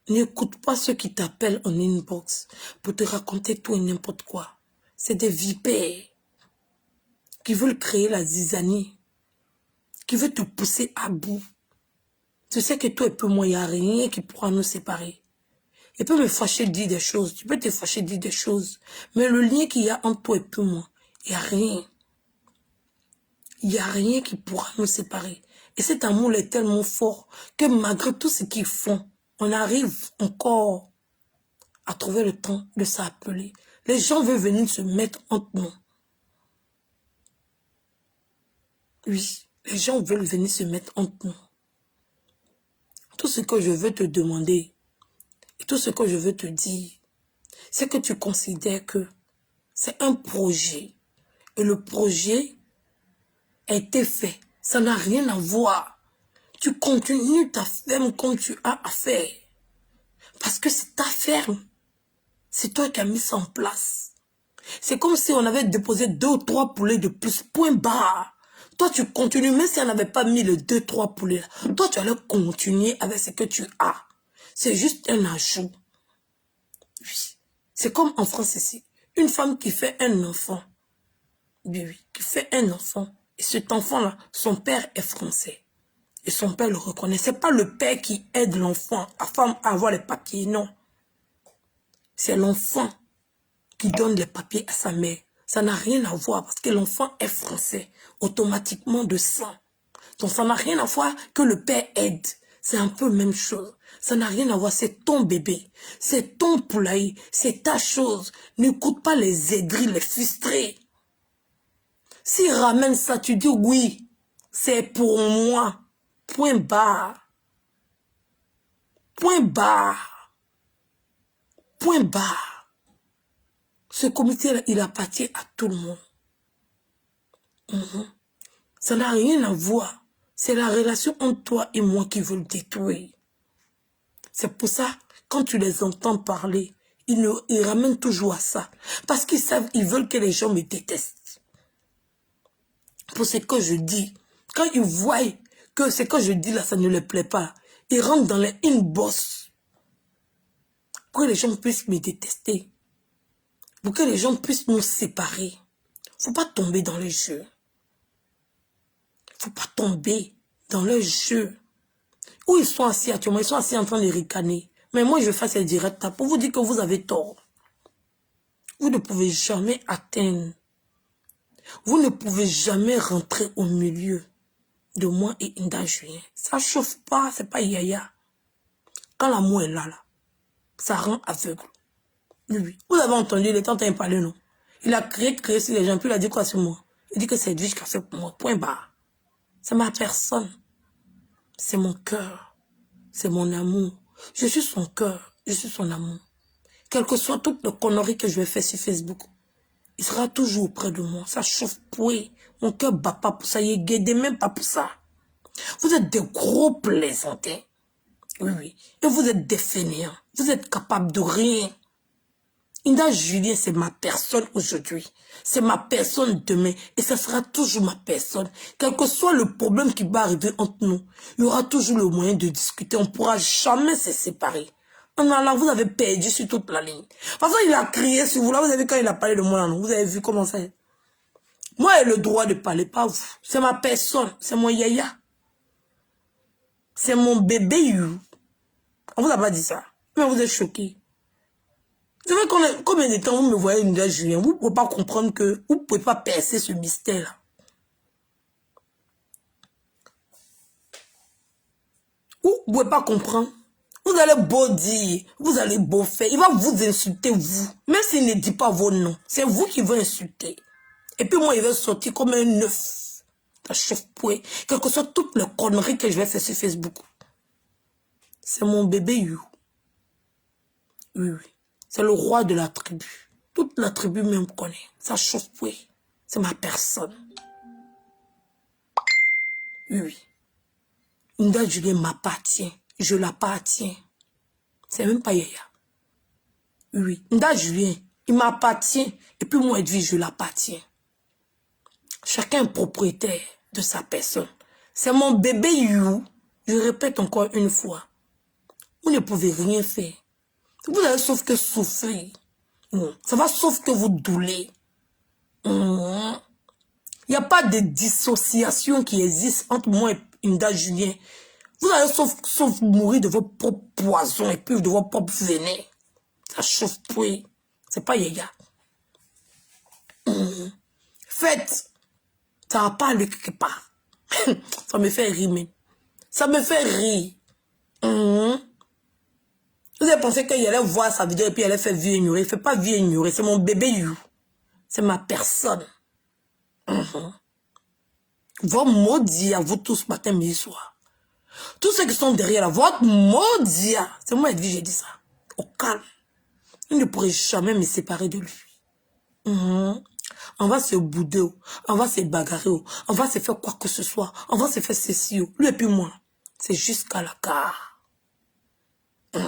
N'écoute pas ceux qui t'appellent en inbox pour te raconter tout et n'importe quoi. C'est des vipères qui veulent créer la zizanie, qui veulent te pousser à bout. Tu sais que toi et puis moi, il n'y a rien qui pourra nous séparer. Il peut me fâcher de dire des choses, tu peux te fâcher de dire des choses, mais le lien qu'il y a entre toi et puis moi, il n'y a rien. Il n'y a rien qui pourra nous séparer. Et cet amour est tellement fort que malgré tout ce qu'ils font, on arrive encore à trouver le temps de s'appeler. Les gens veulent venir se mettre entre nous. Oui, les gens veulent venir se mettre entre nous. Tout ce que je veux te demander, et tout ce que je veux te dire, c'est que tu considères que c'est un projet. Et le projet a été fait. Ça n'a rien à voir. Tu continues ta ferme comme tu as à faire. Parce que c'est ta ferme. C'est toi qui as mis ça en place. C'est comme si on avait déposé 2 ou 3 poulets de plus. Point barre. Toi, tu continues. Même si on n'avait pas mis les 2 ou 3 poulets là, toi, tu allais continuer avec ce que tu as. C'est juste un ajout. Oui. C'est comme en France ici. Une femme qui fait un enfant. Oui, oui. Qui fait un enfant. Et cet enfant-là, son père est français. Et son père le reconnaît. C'est pas le père qui aide l'enfant, la femme à avoir les papiers, non. C'est l'enfant qui donne les papiers à sa mère. Ça n'a rien à voir parce que l'enfant est français, automatiquement de sang. Donc ça n'a rien à voir que le père aide. C'est un peu la même chose. Ça n'a rien à voir, c'est ton bébé. C'est ton poulailler, c'est ta chose. N'écoute pas les aigris, les frustrés. S'ils ramènent ça, tu dis oui, c'est pour moi. Point barre. Point barre. Point barre. Ce comité-là, il appartient à tout le monde. Ça n'a rien à voir. C'est la relation entre toi et moi qui veut le détruire. C'est pour ça, quand tu les entends parler, ils ramènent toujours à ça. Parce qu'ils savent, ils veulent que les gens me détestent. Pour ce que je dis, quand ils voient que ce que je dis là, ça ne les plaît pas, ils rentrent dans les inbox pour que les gens puissent me détester. Pour que les gens puissent nous séparer. Faut pas tomber dans le jeu. Faut pas tomber dans le jeu. Où ils sont assis actuellement, ils sont assis en train de ricaner. Mais moi, je fais ces directs là pour vous dire que vous avez tort. Vous ne pouvez jamais atteindre. Vous ne pouvez jamais rentrer au milieu de moi et Inda Julien. Ça chauffe pas, c'est pas yaya. Quand l'amour est là, ça rend aveugle. Oui. Vous avez entendu, il est en train de parler, non? Il a créé sur les gens, puis il a dit quoi sur moi? Il dit que c'est Edwige qui a fait pour moi. Point barre. C'est ma personne. C'est mon cœur. C'est mon amour. Je suis son cœur. Je suis son amour. Quelles que soient toutes les conneries que je vais faire sur Facebook, il sera toujours auprès de moi. Ça chauffe pouet. Mon cœur bat pas pour ça. Il est guédé même pas pour ça. Vous êtes des gros plaisantins. Oui, oui. Et vous êtes des fainéants. Vous êtes capables de rien. Inda Julien, c'est ma personne aujourd'hui. C'est ma personne demain. Et ça sera toujours ma personne. Quel que soit le problème qui va arriver entre nous, il y aura toujours le moyen de discuter. On ne pourra jamais se séparer. En allant, vous avez perdu sur toute la ligne. Parce qu'il a crié sur vous. Là, vous avez vu quand il a parlé de moi, là, non? Vous avez vu comment ça est. Moi, j'ai le droit de parler, pas vous. C'est ma personne. C'est mon yaya. C'est mon bébé. On vous a pas dit ça. Mais vous êtes choqués. C'est vrai combien de temps vous me voyez, Nda Julien, vous ne pouvez pas comprendre que vous ne pouvez pas percer ce mystère-là. Vous ne pouvez pas comprendre. Vous allez beau dire, vous allez beau faire, il va vous insulter, vous. Même s'il ne dit pas vos noms, c'est vous qui va insulter. Et puis moi, il va sortir comme un œuf. Un chef-pouet. Quelles que soient toutes les conneries que je vais faire sur Facebook. C'est mon bébé You. Oui, oui. C'est le roi de la tribu. Toute la tribu même connaît. Ça chauffe-pouet. C'est ma personne. Oui, oui. Nda Julien m'appartient. Je l'appartiens. C'est même pas Yaya. Oui. Nda Julien, il m'appartient. Et puis moi, Edwige, je l'appartiens. Chacun est propriétaire de sa personne. C'est mon bébé You. Je répète encore une fois. Vous ne pouvez rien faire. Vous avez sauf que souffrir. Ça va sauf que vous doulez. Il n'y a pas de dissociation qui existe entre moi et Nda Julien. Vous allez sauf mourir de vos propres poisons et puis de vos propres venins. Ça chauffe pouet. C'est pas Yaya. Faites. Ça va pas aller quelque part. Ça me fait rire, mais. Ça me fait rire. Vous avez pensé qu'il allait voir sa vidéo et puis il allait faire vie ignorée. Il ne fait pas vie ignorée. C'est mon bébé You. C'est ma personne. Votre maudit à vous tous matin, midi, soir. Tous ceux qui sont derrière là, votre maudit. C'est moi, Edwige, j'ai dit ça. Au calme. Il ne pourrait jamais me séparer de lui. On va se bouder, on va se bagarrer, on va se faire quoi que ce soit, on va se faire ceci, lui et puis moi. C'est jusqu'à la gare. Vous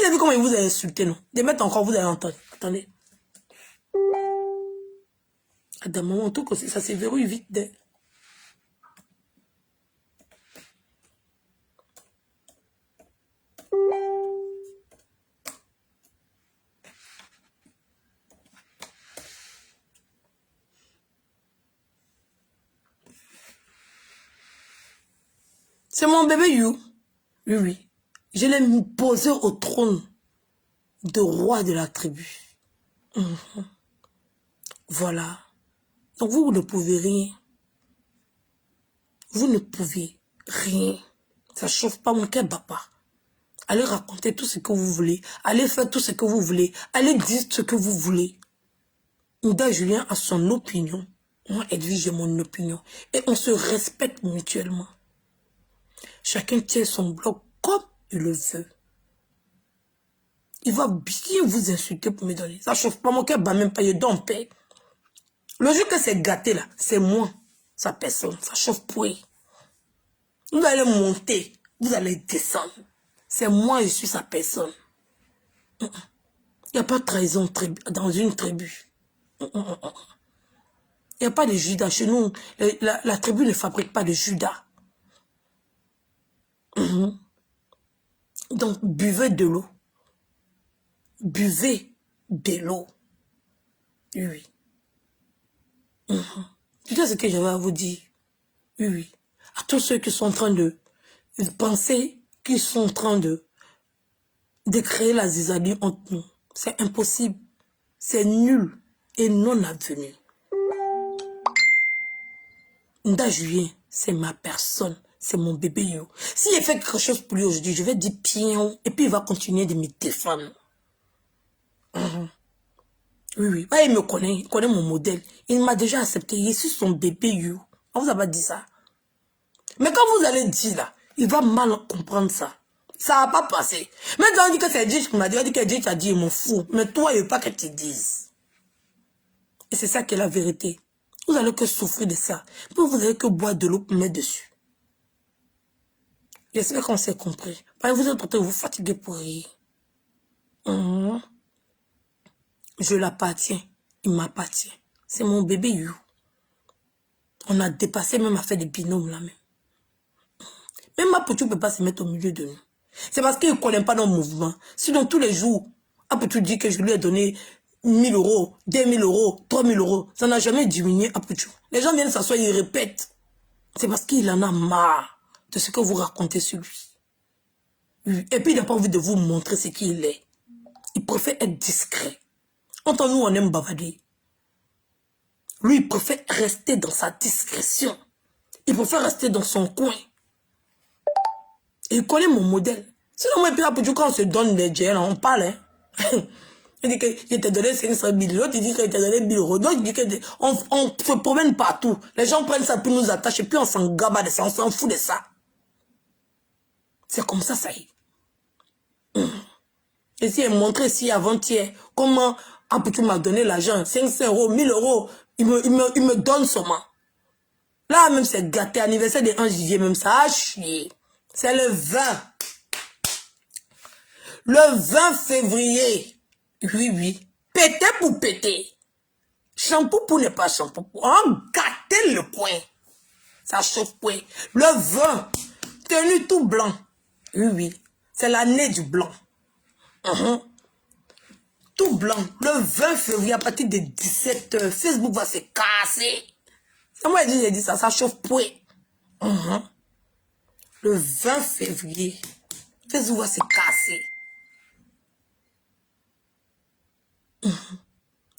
avez vu comment il vous a insulté, non? De mettre encore, vous allez entendre. Attendez. À d'un moment, tout que ça se verrouille vite. C'est mon bébé You. Oui, oui. Je l'ai posé au trône de roi de la tribu. Voilà. Donc vous ne pouvez rien. Vous ne pouvez rien. Ça chauffe pas mon cœur, papa. Allez raconter tout ce que vous voulez. Allez faire tout ce que vous voulez. Allez dire ce que vous voulez. Nda Julien a son opinion. Moi, Edwige, j'ai mon opinion. Et on se respecte mutuellement. Chacun tient son bloc comme il le veut. Il va bien vous insulter pour me donner. Ça chauffe pas mon cœur, bah même pas, il donne paix. Le jour que c'est gâté là, c'est moi, sa personne. Ça chauffe pouet. Vous allez monter, vous allez descendre. C'est moi, je suis sa personne. Il n'y a pas de trahison dans une tribu. Il n'y a pas de Judas. Chez nous, la tribu ne fabrique pas de Judas. Donc, buvez de l'eau. Buvez de l'eau. Oui. Tu sais ce que j'avais à vous dire? Oui, oui. À tous ceux qui sont en train de penser, qui sont en train de créer la zizanie entre nous. C'est impossible. C'est nul et non avenu. Nda Julien, c'est ma personne. C'est mon bébé You. S'il fait quelque chose pour lui aujourd'hui, je vais dire pion. Et puis il va continuer de me défendre. Oui, oui. Ouais, il me connaît. Il connaît mon modèle. Il m'a déjà accepté. Je suis son bébé You. On vous a pas dit ça. Mais quand vous allez dire là, il va mal comprendre ça. Ça va pas passer. Maintenant, on dit que c'est Dieu qui m'a dit. On dit que Dieu t'a dit, il m'en fout. Mais toi, il veut pas que tu dises. Et c'est ça qui est la vérité. Vous allez que souffrir de ça. Puis vous allez que boire de l'eau pour mettre dessus. J'espère qu'on s'est compris. Parce que vous êtes en train de vous fatiguer pour rire. Je l'appartiens. Il m'appartient. C'est mon bébé You. On a dépassé même à faire des binômes là même. Même Aputu ne peut pas se mettre au milieu de nous. C'est parce qu'il ne connaît pas nos mouvements. Sinon tous les jours, Aputu dit que je lui ai donné 1000 euros, 2000 euros, 3000 euros. Ça n'a jamais diminué Aputu. Les gens viennent s'asseoir, ils répètent. C'est parce qu'il en a marre de ce que vous racontez sur lui. Et puis il n'a pas envie de vous montrer ce qu'il est. Il préfère être discret. Entre nous, on aime bavader. Lui, il préfère rester dans sa discrétion. Il préfère rester dans son coin. Et il connaît mon modèle. Sinon, moi, et puis là, quand on se donne des gels, on parle, hein. Il dit que je t'ai donné 500 000. L'autre, il dit que je t'ai donné 1 000 euros. L'autre, il dit que on se promène partout. Les gens prennent ça pour nous attacher. Puis on s'en gabe de ça. On s'en fout de ça. C'est comme ça, ça y est. Et si elle montrait ici avant-hier comment Aputu m'a donné l'argent, 500 euros, 1000 euros, il me donne seulement. Là, même c'est gâté, anniversaire de 1 juillet, même ça a chier. C'est le 20. Le 20 février. Oui, oui. Péter pour péter. Shampoo pour ne pas shampoo. On gâtait le coin. Ça chauffe point. Le 20. Tenu tout blanc. Oui, oui. C'est l'année du blanc. Tout blanc. Le 20 février, à partir de 17h, Facebook va se casser. C'est moi qui ai dit ça. Ça chauffe point. Le 20 février, Facebook va se casser.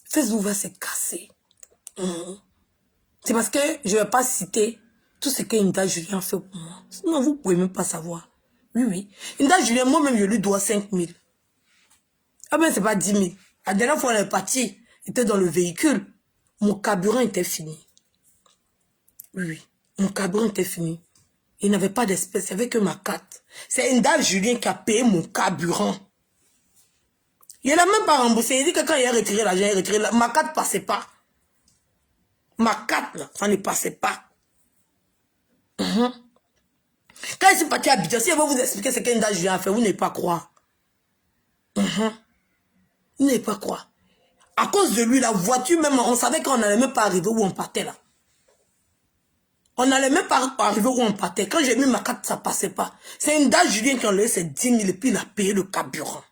Facebook va se casser. C'est parce que je ne vais pas citer tout ce que Inda Julien fait pour moi. Sinon, vous ne pouvez même pas savoir. Oui, oui. Inda Julien, moi-même, je lui dois 5 000. Ah ben, c'est pas 10 000. La dernière fois, on est parti, il était dans le véhicule. Mon carburant était fini. Oui, oui. Mon carburant était fini. Il n'avait pas d'espèce, il n'y avait que ma carte. C'est Inda Julien qui a payé mon carburant. Il n'a même pas remboursé. Il dit que quand il a retiré l'argent, il a retiré l'argent. Ma carte ne passait pas. Ma carte, là, ça ne passait pas. Quand je suis parti à Abidjan, si je vais vous expliquer ce qu'Inda Julien a fait, vous n'allez pas croire. Vous n'allez pas croire. À cause de lui, la voiture, même, on savait qu'on n'allait même pas arriver où on partait, là. On n'allait même pas arriver où on partait. Quand j'ai mis ma carte, ça ne passait pas. C'est Inda Julien qui a enlevé ses 10 000 et puis il a payé le carburant.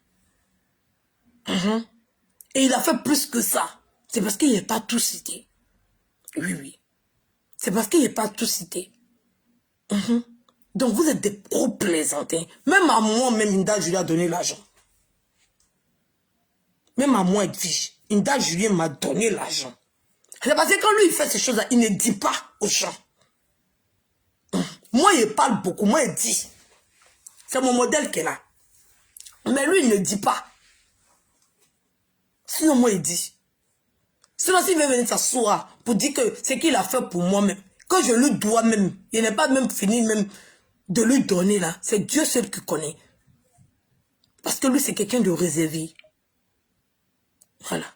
Et il a fait plus que ça. C'est parce qu'il n'est pas tout cité. Oui, oui. C'est parce qu'il n'est pas tout cité. Donc vous êtes des gros plaisantins. Même à moi, même Inda Julien a donné l'argent. Même à moi, Inda Julien m'a donné l'argent. C'est parce que quand lui, il fait ces choses-là, il ne dit pas aux gens. Moi, il parle beaucoup. Moi, il dit. C'est mon modèle qu'elle a. Mais lui, il ne dit pas. Sinon, moi, il dit. Sinon, s'il veut venir s'asseoir pour dire que ce qu'il a fait pour moi-même, que je lui dois même, il n'est pas même fini même de lui donner là. C'est Dieu seul qui connaît. Parce que lui, c'est quelqu'un de réservé. Voilà.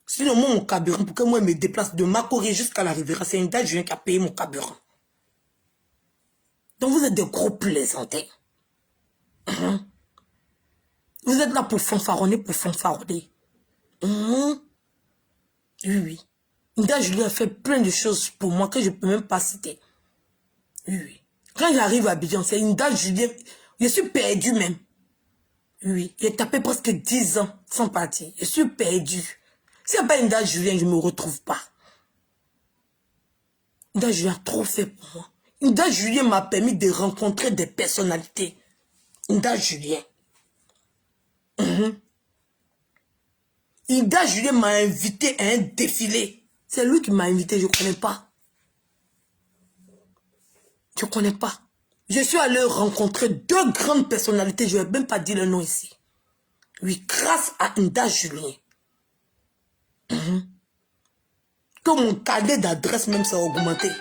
Sinon, moi, mon carburant, pour que moi, je me déplace de Makori jusqu'à la Riviera, c'est Inda Julien qui a payé mon carburant. Donc, vous êtes des gros plaisantins. Vous êtes là pour fanfaronner, pour fanfaronner. Oui, oui. Inda Julien a fait plein de choses pour moi que je ne peux même pas citer. Oui, oui. Quand j'arrive à Abidjan, c'est Inda Julien. Je suis perdu même. Oui, il a tapé presque 10 ans sans partir. Je suis perdu. S'il n'y a pas Inda Julien, je ne me retrouve pas. Inda Julien a trop fait pour moi. Inda Julien m'a permis de rencontrer des personnalités. Inda Julien. Inda Julien m'a invité à un défilé. C'est lui qui m'a invité, je ne connais pas. Je ne connais pas. Je suis allé rencontrer 2 grandes personnalités, je ne vais même pas dire le nom ici. Oui, grâce à Inda Julien. Que mon cadet d'adresse même s'est augmenté.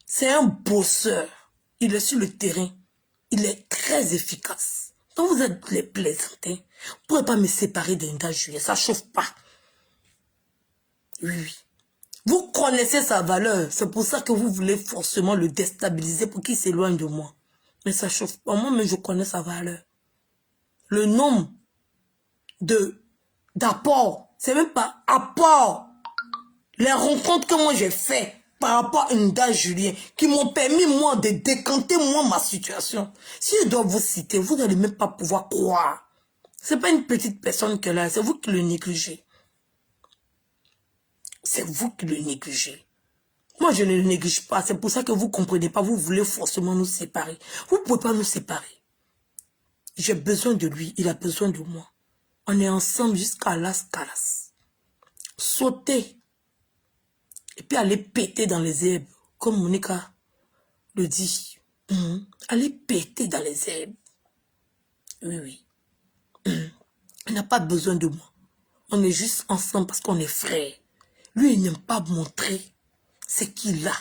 C'est un bosseur. Il est sur le terrain. Il est très efficace. Donc vous êtes les plaisantins. Vous ne pouvez pas me séparer d'Inda Julien. Ça ne chauffe pas. Oui, oui. Vous connaissez sa valeur. C'est pour ça que vous voulez forcément le déstabiliser pour qu'il s'éloigne de moi. Mais ça ne chauffe pas. Moi, mais je connais sa valeur. Le nombre d'apports, c'est même pas apport. Les rencontres que moi j'ai faites par rapport à Inda Julien, qui m'ont permis, moi, de décanter, moi, ma situation. Si je dois vous citer, vous n'allez même pas pouvoir croire. C'est pas une petite personne que là, c'est vous qui le négligez. C'est vous qui le négligez. Moi, je ne le néglige pas. C'est pour ça que vous ne comprenez pas. Vous voulez forcément nous séparer. Vous ne pouvez pas nous séparer. J'ai besoin de lui, il a besoin de moi. On est ensemble jusqu'à las calas. Sauter. Et puis aller péter dans les herbes. Comme Monica le dit. Aller péter dans les herbes. Oui, oui. Il n'a pas besoin de moi. On est juste ensemble parce qu'on est frères. Lui, il n'aime pas montrer ce qu'il a.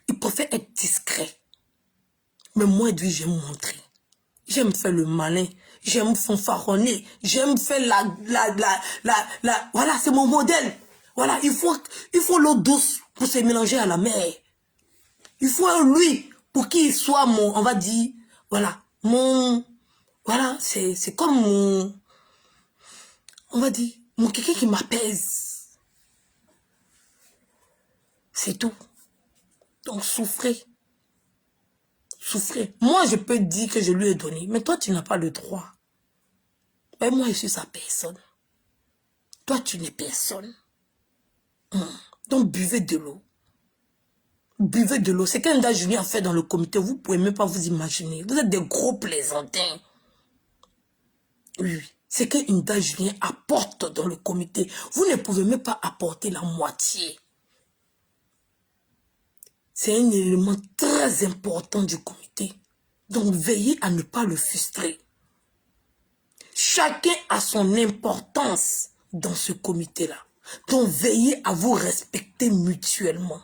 Il préfère être discret. Mais moi, lui, j'aime montrer. J'aime faire le malin. J'aime fanfaronner. J'aime faire voilà, c'est mon modèle. Voilà, il faut l'eau douce pour se mélanger à la mer. Il faut lui pour qu'il soit mon, on va dire, voilà, voilà, c'est comme mon, on va dire, mon quelqu'un qui m'apaise. C'est tout. Donc, souffrez. Souffrez. Moi, je peux dire que je lui ai donné, mais toi, tu n'as pas le droit. Mais moi, je suis sa personne. Toi, tu n'es personne. Donc, buvez de l'eau. Buvez de l'eau. C'est qu'Inda Julien a fait dans le comité. Vous ne pouvez même pas vous imaginer. Vous êtes des gros plaisantins. Oui, oui. C'est qu'Inda Julien apporte dans le comité. Vous ne pouvez même pas apporter la moitié. C'est un élément très important du comité. Donc, veillez à ne pas le frustrer. Chacun a son importance dans ce comité-là. Donc, veillez à vous respecter mutuellement.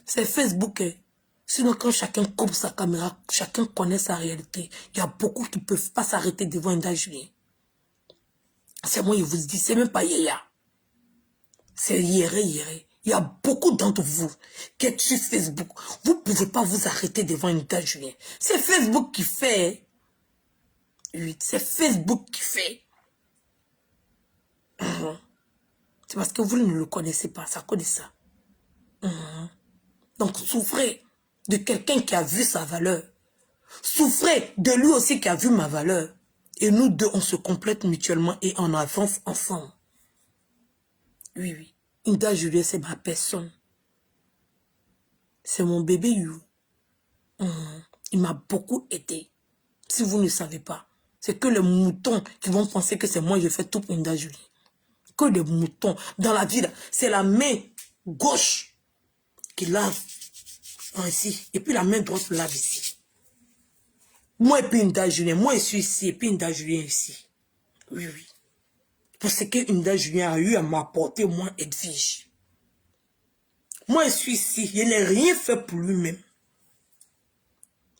C'est Facebook. Sinon, quand chacun coupe sa caméra, chacun connaît sa réalité. Il y a beaucoup qui ne peuvent pas s'arrêter devant Inda Julien. C'est moi, je vous dis, c'est même pas Yéya. C'est Yéré, Yéré. Il y a beaucoup d'entre vous qui êtes sur Facebook. Vous ne pouvez pas vous arrêter devant Inda Julien. C'est Facebook qui fait. Oui, c'est Facebook qui fait. C'est parce que vous ne le connaissez pas. Ça connaît ça. Donc, souffrez de quelqu'un qui a vu sa valeur. Souffrez de lui aussi qui a vu ma valeur. Et nous deux, on se complète mutuellement et on avance ensemble. Oui, oui. Inda Julien, c'est ma personne. C'est mon bébé You. Il m'a beaucoup aidé. Si vous ne savez pas, c'est que les moutons qui vont penser que c'est moi, je fais tout pour Inda Julien. Que les moutons. Dans la vie, c'est la main gauche qui lave ici. Et puis la main droite lave ici. Moi et puis Inda Julien. Moi, je suis ici et puis Inda Julien ici. Oui, oui. Pour ce que Inda Julien a eu à m'apporter, moi, Edwige. Moi, je suis ici. Je n'ai rien fait pour lui-même.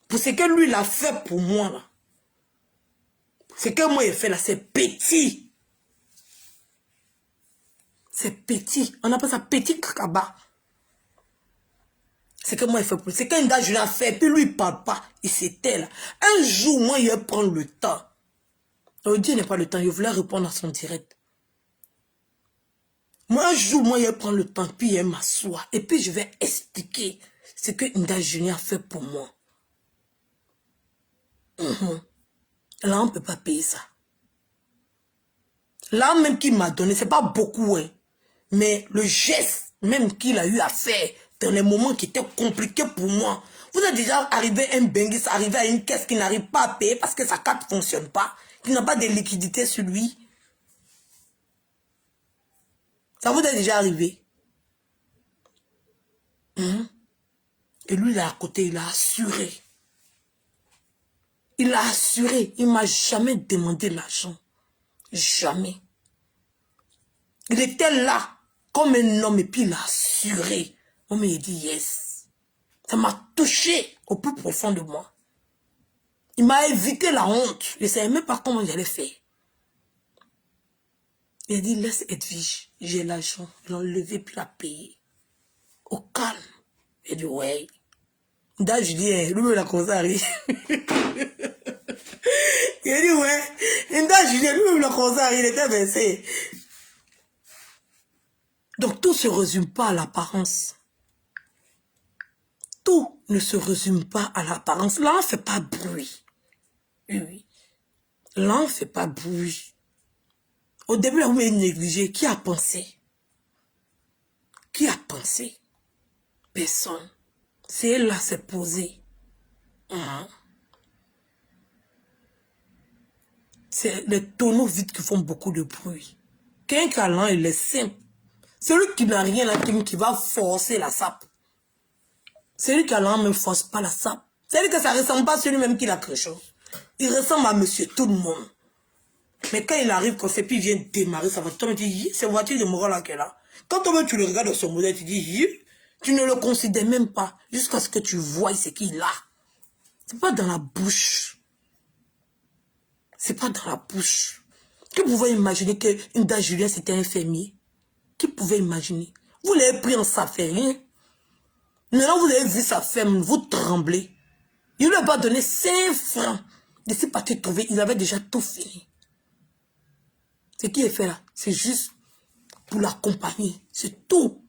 Pour ce que lui, il a fait pour moi, là. Ce que moi, j'ai fait, là, c'est petit. C'est petit. On appelle ça petit kaba. C'est que moi, il fait pour lui. C'est qu'Inda Julien a fait, puis lui, il ne parle pas. Il s'était là. Un jour, moi, il prend le temps. Dieu n'est pas le temps. Il voulait répondre à son direct. Moi, un jour, moi, il prend le temps, puis il m'assoit. Et puis, je vais expliquer ce que Inda Julien a fait pour moi. Là, on ne peut pas payer ça. Là, même qu'il m'a donné, c'est pas beaucoup, hein. Mais le geste, même qu'il a eu à faire dans les moments qui étaient compliqués pour moi. Vous êtes déjà arrivé à un benguis, arrivé à une caisse qui n'arrive pas à payer parce que sa carte ne fonctionne pas, qui n'a pas de liquidité sur lui. Ça vous est déjà arrivé? Et lui, là, à côté, il a assuré. Il a assuré. Il ne m'a jamais demandé l'argent. Jamais. Il était là, comme un homme, et puis il a assuré. Moi, il dit yes. Ça m'a touché au plus profond de moi. Il m'a évité la honte. Je ne savais même pas comment j'allais faire. Il a dit, laisse Edwige, j'ai l'argent. Il l'a enlevé puis l'a payé. Au calme. Il a dit, ouais. Là, je dis, lui, il a commencé à rire. Il a dit, ouais. Là, je dis, lui, il a commencé à rire. Il était baissé. Donc, tout ne se résume pas à l'apparence. Tout ne se résume pas à l'apparence. Là, on ne fait pas bruit. Oui. Là, on ne fait pas bruit. Au début, là, vous m'avez négligé. Qui a pensé? Qui a pensé? Personne. C'est elle là, s'est posée. c'est les tonneaux vides qui font beaucoup de bruit. Qu'un câlin, il est simple. Celui qui n'a rien là, qui va forcer la sape. Celui qui a l'âme ne force pas la sape. C'est-à-dire que ça ne ressemble pas à celui-même qui a quelque chose. Il ressemble à monsieur tout le monde. Mais quand il arrive, quand c'est puis il vient démarrer sa voiture, tu dis, c'est voiture de Moral là qu'elle a. Quand toi-même tu le regardes dans son modèle, tu dis, tu ne le considères même pas jusqu'à ce que tu vois ce qu'il a. C'est pas dans la bouche. C'est pas dans la bouche. Qui pouvait imaginer qu'une dame Julien c'était un fermier? Qui pouvait imaginer? Vous l'avez pris en s'affaire. Maintenant, vous avez vu sa femme, vous tremblez. Il lui a pas donné 5 francs. De ces parties trouvées, il avait déjà tout fini. Ce qui est fait là, c'est juste pour l'accompagner. C'est tout.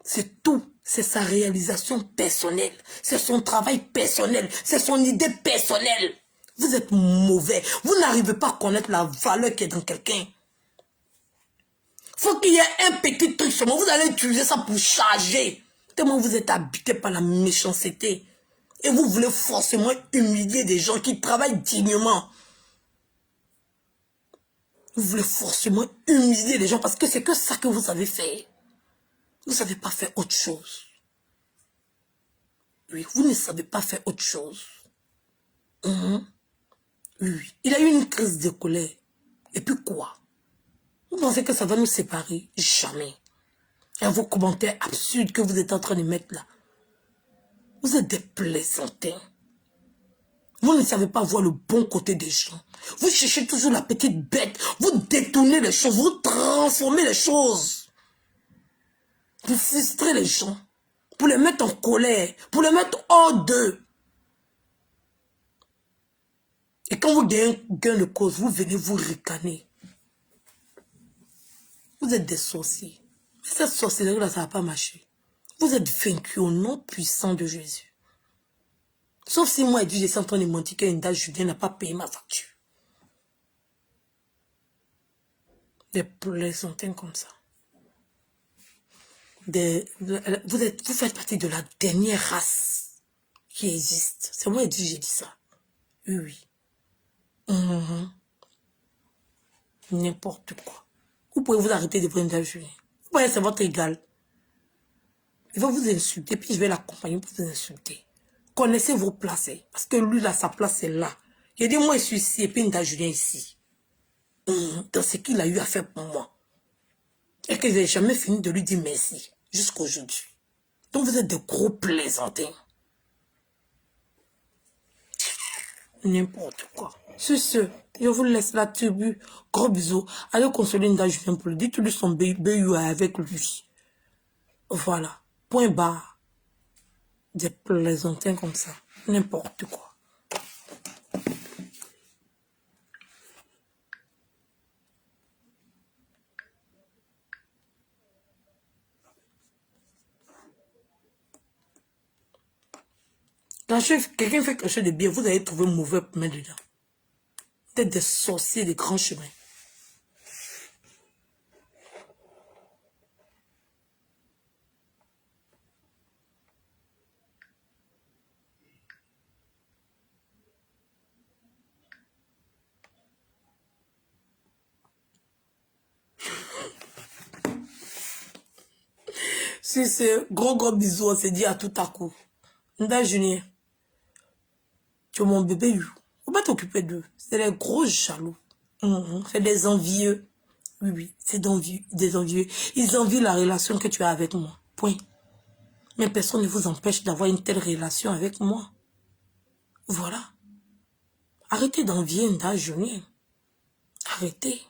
C'est tout. C'est sa réalisation personnelle. C'est son travail personnel. C'est son idée personnelle. Vous êtes mauvais. Vous n'arrivez pas à connaître la valeur qui est dans quelqu'un. Faut qu'il y ait un petit truc sur moi. Vous allez utiliser ça pour charger. Tellement vous êtes habité par la méchanceté. Et vous voulez forcément humilier des gens qui travaillent dignement. Vous voulez forcément humilier les gens parce que c'est que ça que vous savez faire. Vous ne savez pas faire autre chose. Oui, vous ne savez pas faire autre chose. Oui, il a eu une crise de colère. Et puis quoi? Vous pensez que ça va nous séparer? Jamais. Et vos commentaires absurdes que vous êtes en train de mettre là. Vous êtes des plaisantins. Vous ne savez pas voir le bon côté des gens. Vous cherchez toujours la petite bête. Vous détournez les choses. Vous transformez les choses. Vous frustrez les gens. Pour les mettre en colère. Pour les mettre hors d'eux. Et quand vous gagnez gain de cause, vous venez vous ricaner. Vous êtes des sorciers. Mais cette sorcellerie-là, ça ne va pas marcher. Vous êtes vaincus au nom puissant de Jésus. Sauf si moi et Dieu, je suis en train de mentir qu'une dame Julien n'a pas payé ma facture. Des plaisantins comme ça. Vous faites partie de la dernière race qui existe. C'est moi et Dieu, j'ai dit ça. Oui. N'importe quoi. Vous pouvez vous arrêter de prendre une dame Julien. Vous voyez, c'est votre égal. Il va vous insulter, puis je vais l'accompagner pour vous insulter. Connaissez vos places. Parce que lui, là, sa place, c'est là. Il dit, moi, je suis ici, et puis Nda Julien ici. Dans ce qu'il a eu à faire pour moi. Et que je n'ai jamais fini de lui dire merci. Jusqu'à aujourd'hui. Donc, vous êtes de gros plaisantins. N'importe quoi. Sur ce, je vous laisse la tribu. Gros bisous. Allez consoler Nda Julien pour lui. Dites-lui son BU avec lui. Voilà. Point barre. Des plaisantins comme ça. N'importe quoi. Quand quelqu'un fait quelque chose de bien, vous allez trouver mauvais pour mettre dedans. Vous êtes des sorciers des grands chemins. Si c'est gros bisous, on se dit à tout à coup. Nda Julien, tu es mon bébé. Faut pas t'occuper d'eux. C'est des gros jaloux. C'est des envieux. Oui, c'est des envieux. Ils envient la relation que tu as avec moi. Point. Mais personne ne vous empêche d'avoir une telle relation avec moi. Voilà. Arrêtez d'envier Nda Julien. Arrêtez.